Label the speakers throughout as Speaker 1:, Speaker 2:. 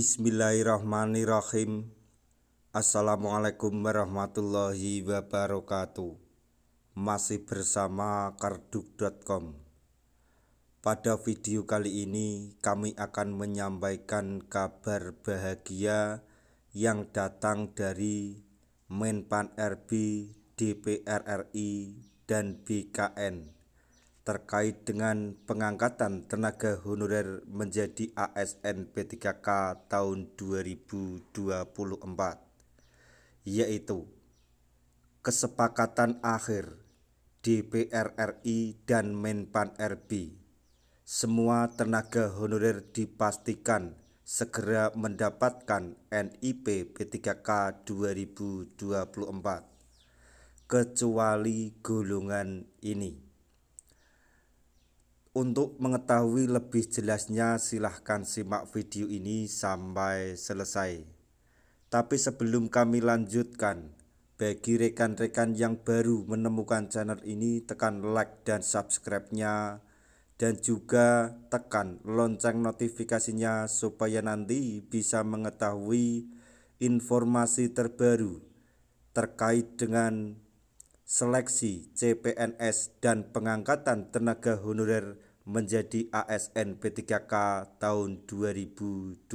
Speaker 1: Bismillahirrahmanirrahim. Assalamualaikum warahmatullahi wabarakatuh. Masih bersama karduk.com. Pada video kali ini kami akan menyampaikan kabar bahagia yang datang dari Menpan RB, DPR RI, dan BKN terkait dengan pengangkatan tenaga honorer menjadi ASN P3K tahun 2024, yaitu kesepakatan akhir DPR RI dan Menpan RB. Semua tenaga honorer dipastikan segera mendapatkan NIP P3K 2024, kecuali golongan ini. Untuk mengetahui lebih jelasnya silahkan simak video ini sampai selesai. Tapi sebelum kami lanjutkan, bagi rekan-rekan yang baru menemukan channel ini, tekan like dan subscribe-nya, dan juga tekan lonceng notifikasinya supaya nanti bisa mengetahui informasi terbaru terkait dengan seleksi CPNS dan pengangkatan tenaga honorer menjadi ASN P3K tahun 2024.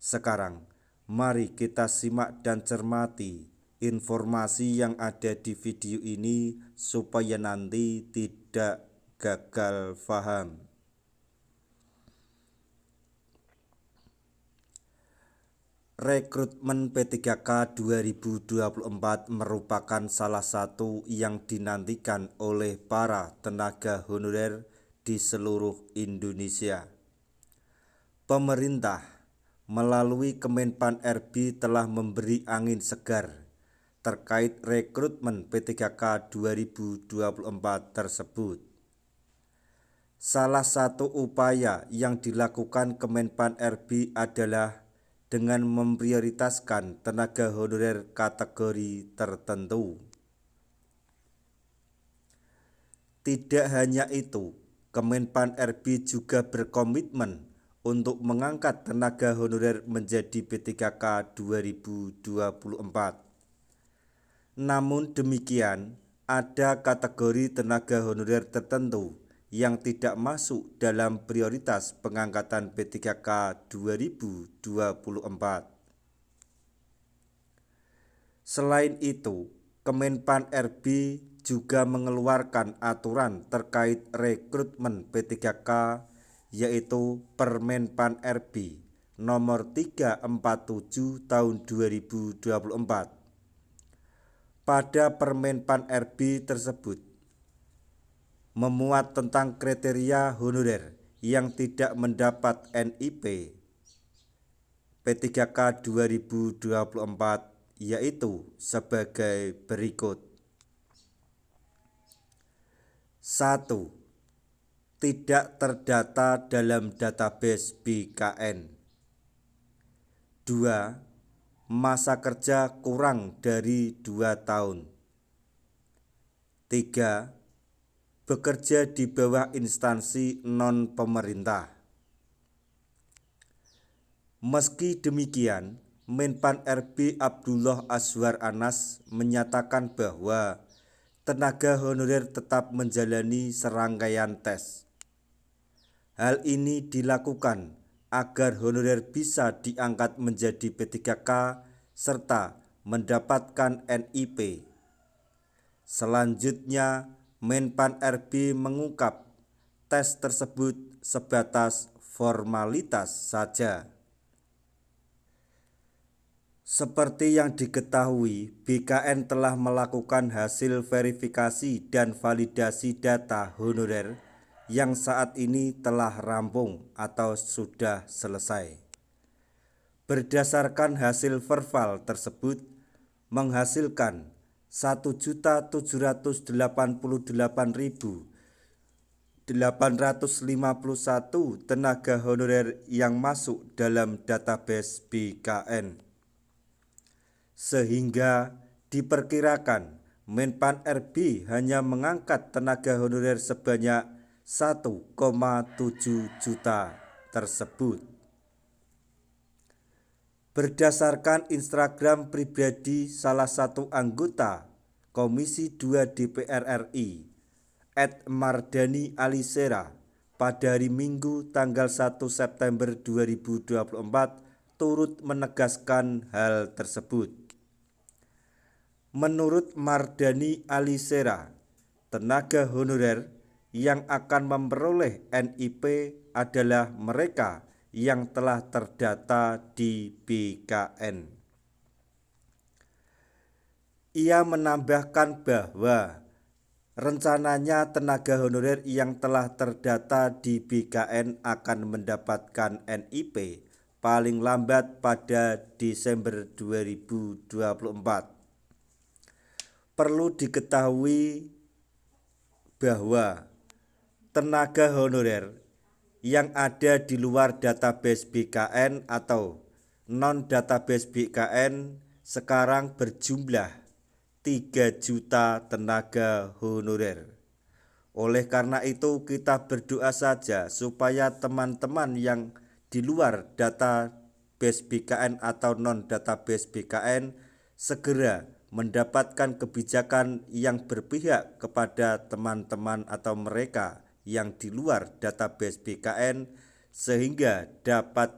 Speaker 1: Sekarang, mari kita simak dan cermati informasi yang ada di video ini supaya nanti tidak gagal paham. Rekrutmen P3K 2024 merupakan salah satu yang dinantikan oleh para tenaga honorer di seluruh Indonesia. Pemerintah melalui Kemenpan RB telah memberi angin segar terkait rekrutmen P3K 2024 tersebut. Salah satu upaya yang dilakukan Kemenpan RB adalah dengan memprioritaskan tenaga honorer kategori tertentu. Tidak hanya itu, Kemenpan RB juga berkomitmen untuk mengangkat tenaga honorer menjadi P3K 2024. Namun demikian, ada kategori tenaga honorer tertentu yang tidak masuk dalam prioritas pengangkatan P3K 2024. Selain itu, Kemenpan RB juga mengeluarkan aturan terkait rekrutmen P3K, yaitu Permenpan RB nomor 347 tahun 2024. Pada Permenpan RB tersebut memuat tentang kriteria honorer yang tidak mendapat NIP P3K 2024, yaitu sebagai berikut. 1. Tidak terdata dalam database BKN. 2. Masa kerja kurang dari 2 tahun. 3. Bekerja di bawah instansi non-pemerintah. Meski demikian, Menpan RB Abdullah Azwar Anas menyatakan bahwa tenaga honorer tetap menjalani serangkaian tes. Hal ini dilakukan agar honorer bisa diangkat menjadi P3K serta mendapatkan NIP. Selanjutnya, Menpan RB mengungkap tes tersebut sebatas formalitas saja. Seperti yang diketahui, BKN telah melakukan hasil verifikasi dan validasi data honorer yang saat ini telah rampung atau sudah selesai. Berdasarkan hasil verbal tersebut menghasilkan 1.788.851 tenaga honorer yang masuk dalam database BKN. Sehingga diperkirakan Menpan RB hanya mengangkat tenaga honorer sebanyak 1,7 juta tersebut. Berdasarkan Instagram pribadi salah satu anggota Komisi 2 DPR RI, @mardani alisera, pada hari Minggu tanggal 1 September 2024 turut menegaskan hal tersebut. Menurut Mardani Alisera, tenaga honorer yang akan memperoleh NIP adalah mereka yang telah terdata di BKN. Ia menambahkan bahwa rencananya tenaga honorer yang telah terdata di BKN akan mendapatkan NIP paling lambat pada Desember 2024. Perlu diketahui bahwa tenaga honorer yang ada di luar database BKN atau non-database BKN sekarang berjumlah 3 juta tenaga honorer. Oleh karena itu kita berdoa saja supaya teman-teman yang di luar database BKN atau non-database BKN segera mendapatkan kebijakan yang berpihak kepada teman-teman atau mereka yang di luar database BKN sehingga dapat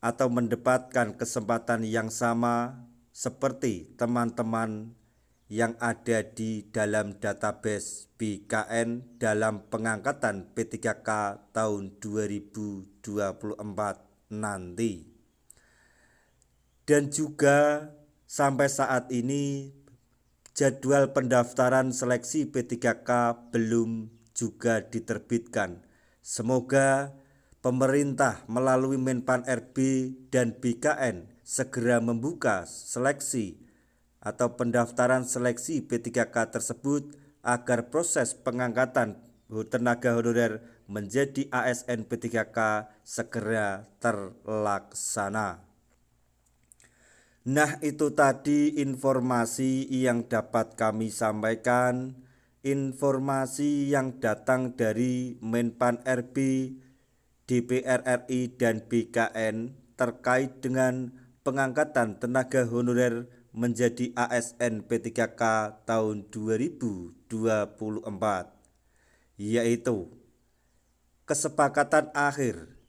Speaker 1: atau mendapatkan kesempatan yang sama seperti teman-teman yang ada di dalam database BKN dalam pengangkatan P3K tahun 2024 nanti. Dan juga sampai saat ini jadwal pendaftaran seleksi P3K belum juga diterbitkan. Semoga pemerintah melalui Menpan RB dan BKN segera membuka seleksi atau pendaftaran seleksi P3K tersebut agar proses pengangkatan tenaga honorer menjadi ASN P3K segera terlaksana. Nah, itu tadi informasi yang dapat kami sampaikan, informasi yang datang dari Menpan RB, DPR RI dan BKN terkait dengan pengangkatan tenaga honorer menjadi ASN P3K tahun 2024, yaitu kesepakatan akhir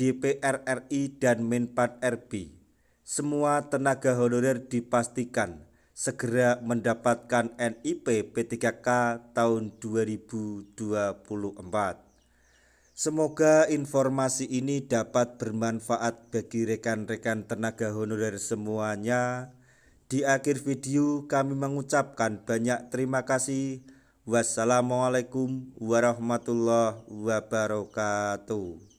Speaker 1: DPR RI dan Menpan RB. Semua tenaga honorer dipastikan segera mendapatkan NIP P3K tahun 2024. Semoga informasi ini dapat bermanfaat bagi rekan-rekan tenaga honorer semuanya. Di akhir video kami mengucapkan banyak terima kasih. Wassalamualaikum warahmatullahi wabarakatuh.